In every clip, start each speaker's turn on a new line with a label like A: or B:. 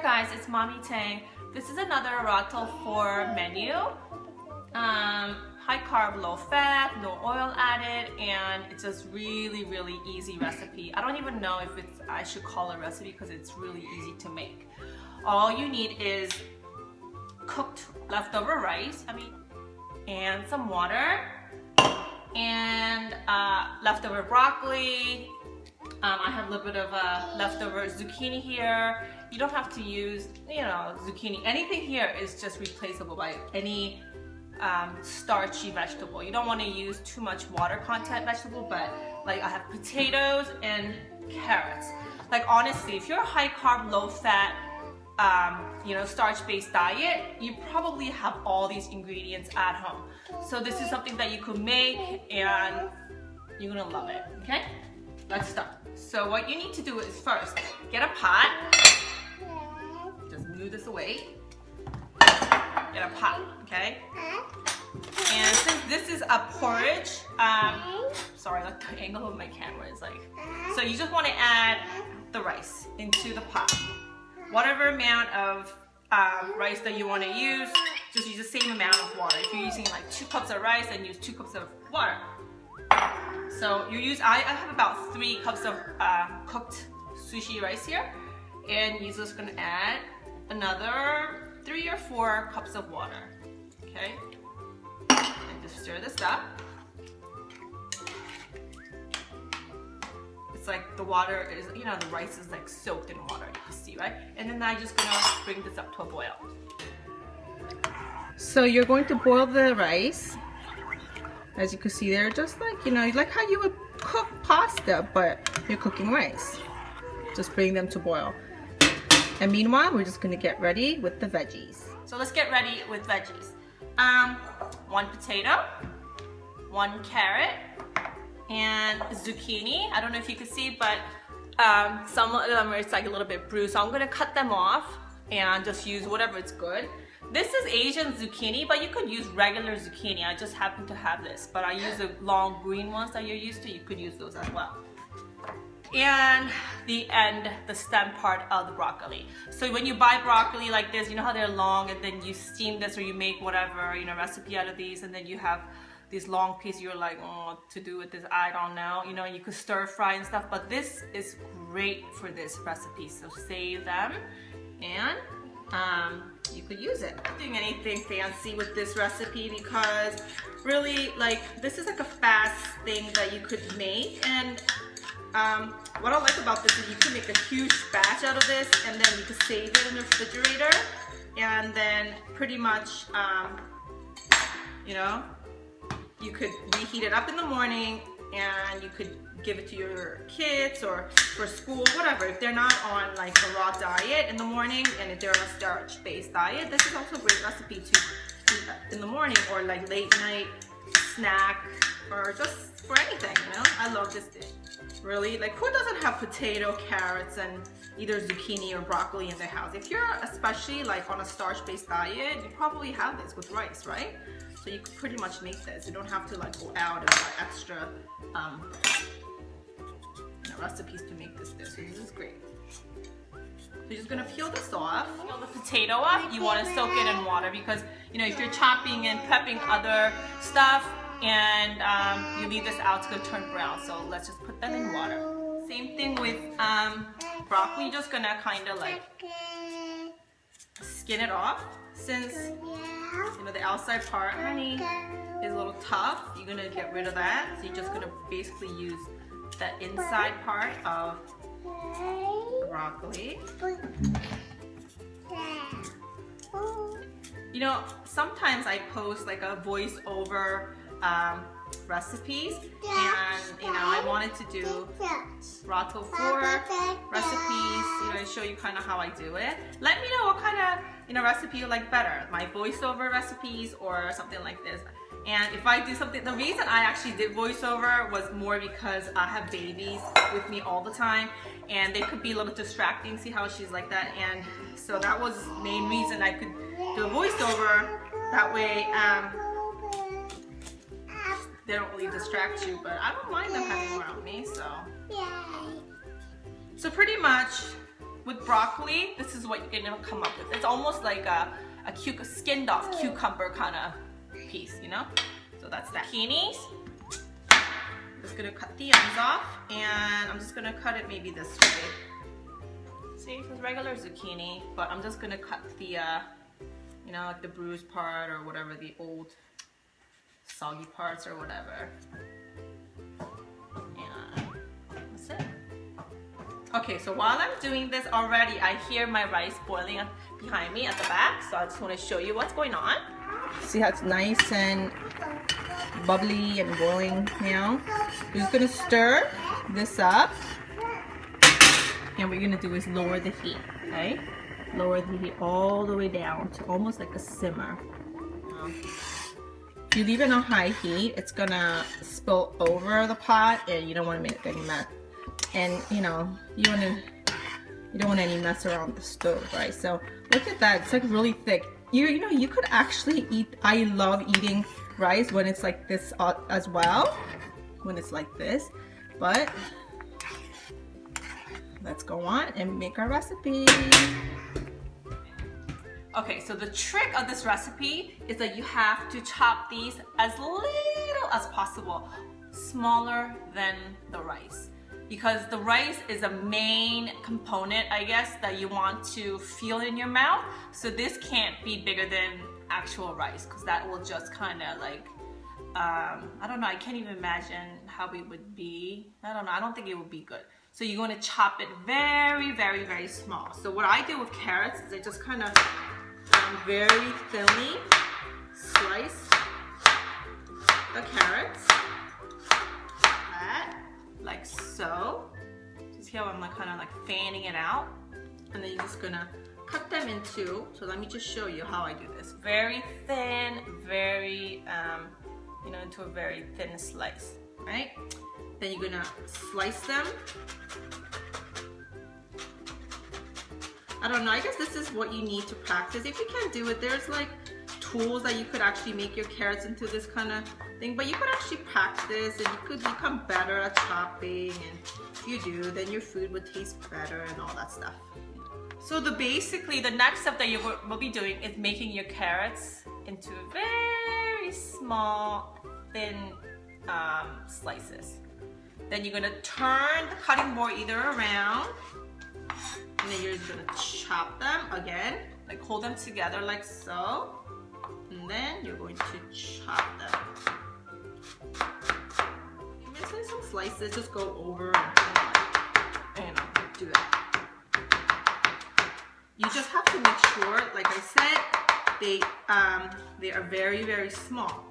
A: Hi guys, it's Mommy Tang. This is another Ratel 4 menu. High carb, low fat, no oil added, and it's just really easy recipe. I don't even know if I should call it a recipe because it's really easy to make. All you need is cooked leftover rice, and some water, and leftover broccoli. I have a little bit of leftover zucchini here. You don't have to use, zucchini. Anything here is just replaceable by any starchy vegetable. You don't want to use too much water content vegetable, but like I have potatoes and carrots. Like honestly, if you're a high carb, low fat, starch-based diet, you probably have all these ingredients at home. So this is something that you could make and you're gonna love it, okay? Let's start. So what you need to do is first, get a pot. Just move this away. Get a pot, okay? And since this is a porridge, sorry, like the angle of my camera is like, so you just want to add the rice into the pot. Whatever amount of rice that you want to use, just use the same amount of water. If you're using like 2 cups of rice, then use 2 cups of water. So I have about 3 cups of cooked sushi rice here, and you're just gonna add another 3 or 4 cups of water, okay? And just stir this up. It's like the water is, the rice is like soaked in water, you can see, right? And then I'm just gonna bring this up to a boil. So you're going to boil the rice. As you can see there, just like, like how you would cook pasta, but you're cooking rice. Just bring them to boil. And meanwhile, we're just gonna get ready with the veggies. So let's get ready with veggies. 1 potato, 1 carrot, and zucchini. I don't know if you can see, but some of them are like a little bit bruised. So I'm gonna cut them off and just use whatever is good. This is Asian zucchini, but you could use regular zucchini. I just happen to have this, but I use the long green ones that you're used to. You could use those as well. And the stem part of the broccoli. So when you buy broccoli like this, you know how they're long, and then you steam this or you make whatever, recipe out of these, and then you have these long pieces. You're like, oh, what to do with this? I don't know. You could stir fry and stuff, but this is great for this recipe. So save them, and you could use it. I'm not doing anything fancy with this recipe because really, this is like a fast thing that you could make. And what I like about this is you can make a huge batch out of this, and then you could save it in the refrigerator, and then pretty much, you could reheat it up in the morning, and you could give it to your kids or for school, whatever. If they're not on like a raw diet in the morning, and if they're on a starch-based diet, this is also a great recipe to eat in the morning or like late night snack, or just for anything, I love this dish. Really, like who doesn't have potato, carrots, and either zucchini or broccoli in their house? If you're especially like on a starch-based diet, you probably have this with rice, right? So you could pretty much make this. You don't have to like go out and buy extra recipes to make this dish. So this is great. So you're just gonna peel this off. Peel the potato off. You want to soak it in water because if you're chopping and prepping other stuff and you leave this out, it's gonna turn brown. So let's just put them in water. Same thing with broccoli. You're just gonna kind of like skin it off, since the outside part, honey, is a little tough. You're gonna get rid of that. So you're just gonna basically use the inside part of the broccoli. Sometimes I post like a voiceover recipes, and I wanted to do Ratel 4 recipes, show you kind of how I do it. Let me know what kind of recipe you like better, my voiceover recipes or something like this. And if I do something, the reason I actually did voiceover was more because I have babies with me all the time, and they could be a little distracting. See how she's like that? And so that was the main reason I could do a voiceover. That way, they don't really distract you, but I don't mind them having around me, so. So pretty much, with broccoli, this is what you're gonna come up with. It's almost like a skinned off cucumber kind of piece, you know? So that's that. Zucchinis. I'm just gonna cut the ends off, and I'm just gonna cut it maybe this way. See, it's regular zucchini, but I'm just gonna cut the, you know, like the bruised part or whatever, the old soggy parts or whatever. And that's it. Okay, so while I'm doing this already, I hear my rice boiling behind me at the back, so I just want to show you what's going on. See how it's nice and bubbly and boiling now? We're just going to stir this up, and what you're going to do is lower the heat, okay? Lower the heat all the way down to almost like a simmer. If you leave it on high heat, it's going to spill over the pot, and you don't want to make any mess. And you know, you don't want any mess around the stove, right? So look at that, it's like really thick. You know, you could actually eat, I love eating rice when it's like this as well, when it's like this. But let's go on and make our recipe. Okay, so the trick of this recipe is that you have to chop these as little as possible, smaller than the rice. Because the rice is a main component, I guess, that you want to feel in your mouth. So this can't be bigger than actual rice, because that will just kind of like, I don't know, I can't even imagine how it would be. I don't know, I don't think it would be good. So you're going to chop it very, very, very small. So what I do with carrots is I just kind of very thinly slice the carrots. Like so. Just here I'm like kind of like fanning it out, and then you're just gonna cut them into. So let me just show you how I do this. Very thin, very you know, into a very thin slice, right? Then you're gonna slice them. I don't know, I guess this is what you need to practice. If you can't do it, there's like tools that you could actually make your carrots into this kind of thing, but you could actually practice and you could become better at chopping, and if you do, then your food would taste better and all that stuff. So basically the next step that you will be doing is making your carrots into very small, thin slices. Then you're gonna turn the cutting board either around, and then you're just gonna chop them again, like hold them together like so. And then you're going to chop them. You're missing some slices, just go over and do that. You just have to make sure, like I said, they are very, very small.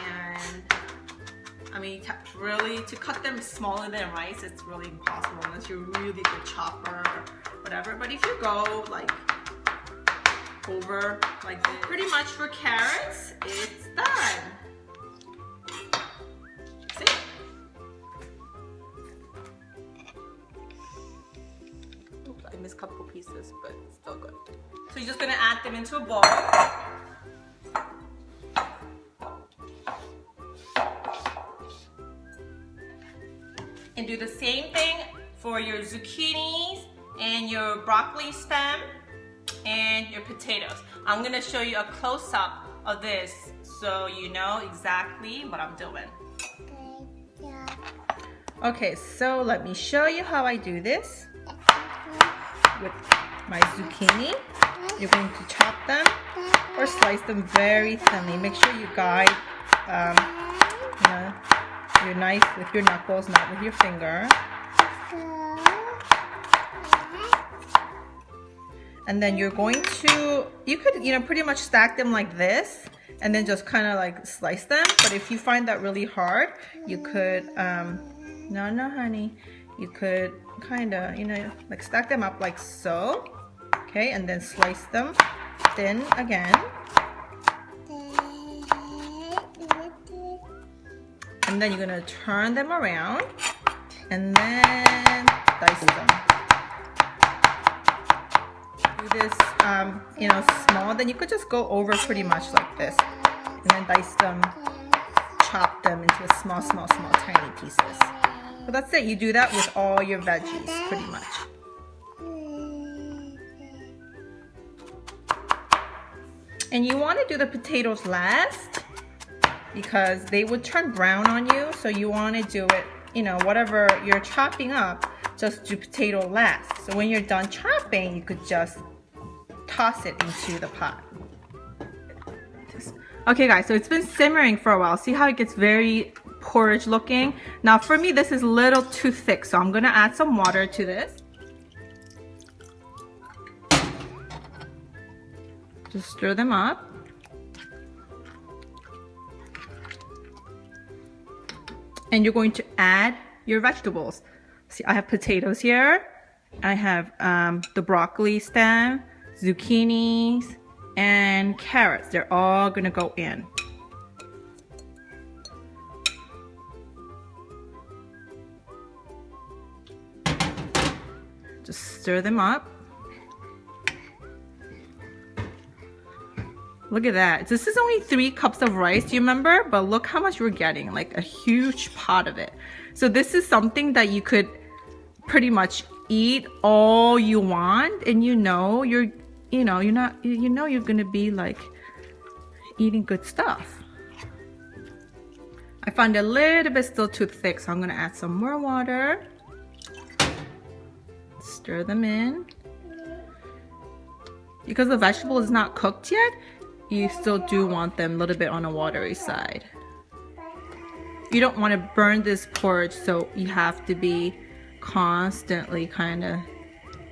A: And I mean, really, to cut them smaller than rice, it's really impossible unless you're a really good chopper or whatever. But if you go like over like this, pretty much for carrots, it's done. See? Oops, I missed a couple pieces, but it's still good. So you're just gonna add them into a bowl. And do the same thing for your zucchinis and your broccoli stem and your potatoes. I'm gonna show you a close-up of this so you know exactly what I'm doing. Okay, so let me show you how I do this. With my zucchini, you're going to chop them or slice them very thinly. Make sure you guide your knife with your knuckles, not with your finger. And then you're going to, you could, pretty much stack them like this and then just kind of like slice them. But if you find that really hard, you could, no, honey. You could kind of, like stack them up like so. Okay, and then slice them thin again. And then you're gonna turn them around and then dice them. Do this, small. Then you could just go over pretty much like this, and then dice them, chop them into small, tiny pieces. So that's it. You do that with all your veggies, pretty much. And you want to do the potatoes last because they would turn brown on you. So you want to do it, you know, whatever you're chopping up, just do potato last. So when you're done chopping, you could just toss it into the pot. Okay guys, so it's been simmering for a while. See how it gets very porridge looking? Now for me, this is a little too thick, so I'm gonna add some water to this. Just stir them up. And you're going to add your vegetables. See, I have potatoes here. I have the broccoli stem, zucchinis, and carrots. They're all gonna go in. Just stir them up. Look at that. This is only 3 cups of rice, do you remember? But look how much we're getting, like a huge pot of it. So this is something that you could pretty much eat all you want, and you're gonna be like eating good stuff. I found it a little bit still too thick, so I'm gonna add some more water. Stir them in. Because the vegetable is not cooked yet, you still do want them a little bit on a watery side. You don't want to burn this porridge, so you have to be constantly kind of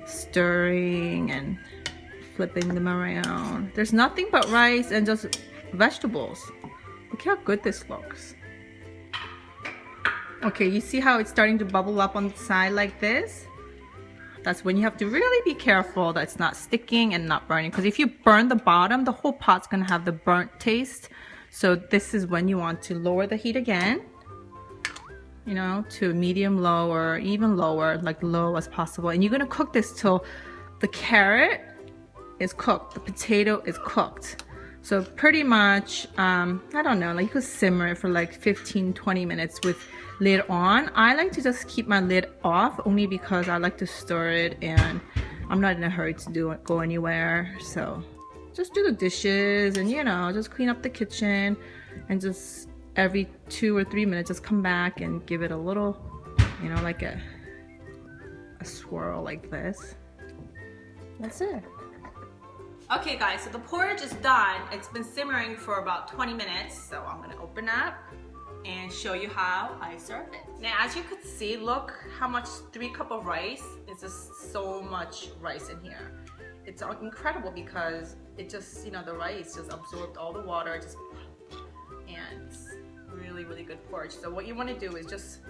A: stirring and flipping them around. There's nothing but rice and just vegetables. Look how good this looks. Okay, you see how it's starting to bubble up on the side like this? That's when you have to really be careful that it's not sticking and not burning, because if you burn the bottom, the whole pot's gonna have the burnt taste. So this is when you want to lower the heat again, you know, to medium low or even lower, like low as possible. And you're gonna cook this till the carrot is cooked, the potato is cooked. So pretty much, I don't know, like you could simmer it for like 15-20 minutes with lid on. I like to just keep my lid off only because I like to stir it and I'm not in a hurry to go anywhere. So just do the dishes and, you know, just clean up the kitchen and just every 2 or 3 minutes just come back and give it a little, you know, like a swirl like this. That's it. Okay guys, so the porridge is done. It's been simmering for about 20 minutes, so I'm gonna open up and show you how I serve it. Now as you could see, look how much 3 cups of rice. It's just so much rice in here. It's incredible because it just, you know, the rice just absorbed all the water, and it's really, really good porridge. So what you wanna do is just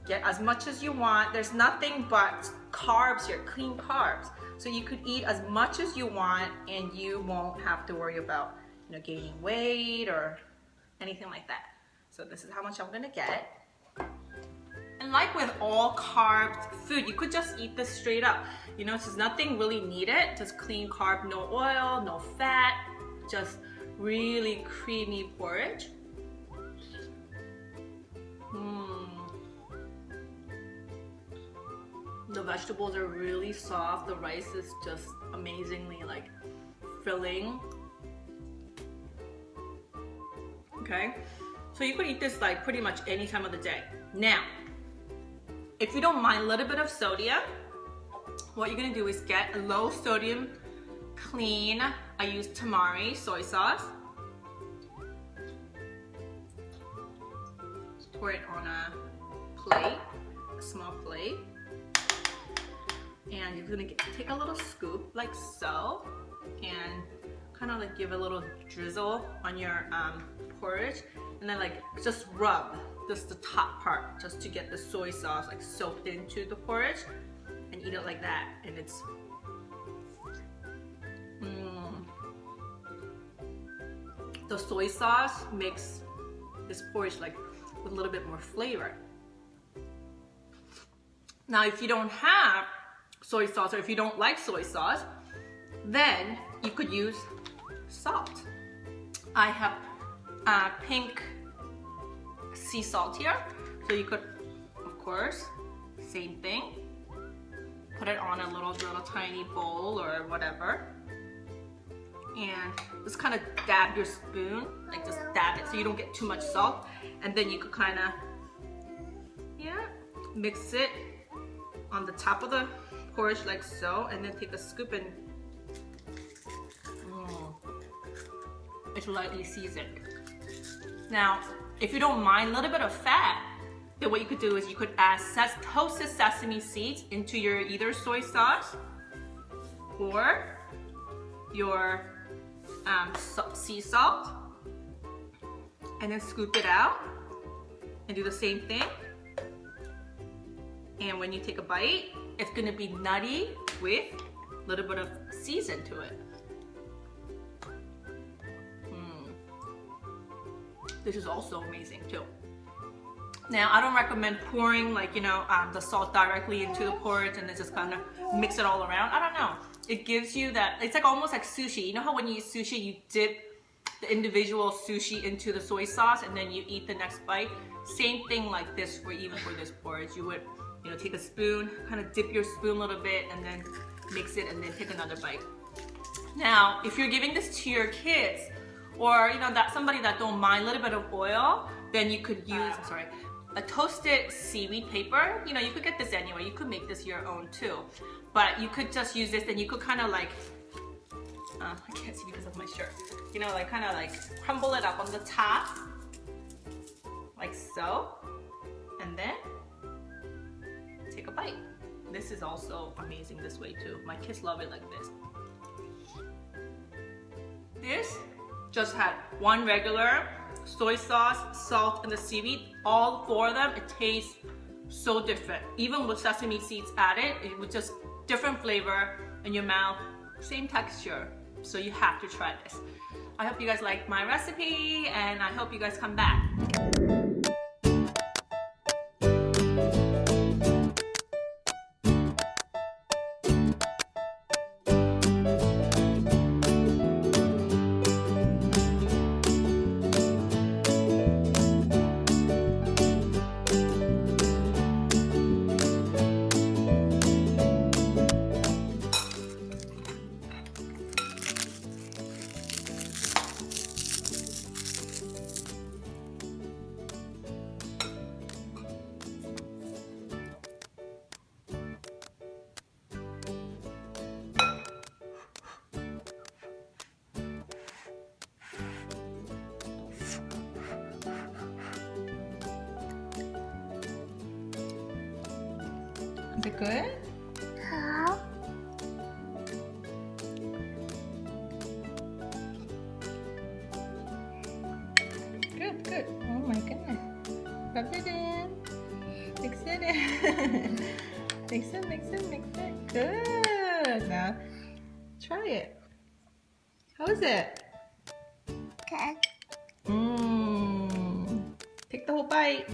A: get as much as you want. There's nothing but carbs here, clean carbs. So you could eat as much as you want and you won't have to worry about, you know, gaining weight or anything like that. So this is how much I'm gonna get. And like with all carb food, you could just eat this straight up. You know, there's nothing really needed, just clean carb, no oil, no fat, just really creamy porridge. The vegetables are really soft. The rice is just amazingly like filling. Okay, so you could eat this like pretty much any time of the day. Now, if you don't mind a little bit of sodium, what you're gonna do is get a low sodium, clean. I use tamari soy sauce. Pour it on a plate, a small plate. And you're gonna take a little scoop like so and kind of like give a little drizzle on your porridge, and then like just rub just the top part just to get the soy sauce like soaked into the porridge, and eat it like that. And it's the soy sauce makes this porridge like with a little bit more flavor. Now if you don't have soy sauce, or if you don't like soy sauce, then you could use salt. I have pink sea salt here, so you could, of course, same thing, put it on on a little tiny bowl or whatever. And just kind of dab your spoon, like just dab it so you don't get too much salt. And then you could kind of, mix it on the top of the porridge like so, and then take a scoop and it's lightly seasoned. Now, if you don't mind a little bit of fat, then what you could do is you could add toasted sesame seeds into your either soy sauce or your sea salt, and then scoop it out and do the same thing. And when you take a bite, it's gonna be nutty with a little bit of season to it. This is also amazing too. Now, I don't recommend pouring the salt directly into the porridge and then just kind of mix it all around. I don't know. It gives you that, it's like almost like sushi. You know how when you eat sushi, you dip the individual sushi into the soy sauce and then you eat the next bite? Same thing like this even for this porridge. You would take a spoon, kind of dip your spoon a little bit and then mix it and then take another bite. Now, if you're giving this to your kids or somebody that don't mind a little bit of oil, then you could use, a toasted seaweed paper. You could get this anywhere. You could make this your own too. But you could just use this and you could kind of like, I can't see because of my shirt. Kind of like crumble it up on the top, like so, and then take a bite. This is also amazing this way too. My kids love it like this. This just had one regular soy sauce, salt, and the seaweed. All four of them, it tastes so different. Even with sesame seeds added, it was just different flavor in your mouth, same texture. So you have to try this. I hope you guys like my recipe and I hope you guys come back. Is it good?
B: How?
A: Good, good. Oh my goodness. Rub it in. Mix it in. Mix it, mix it, mix it. Good. Now, try it. How is it?
B: Okay.
A: Take the whole bite.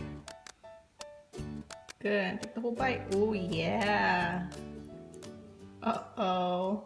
A: Good. Take the whole bite. Oh yeah. Uh-oh.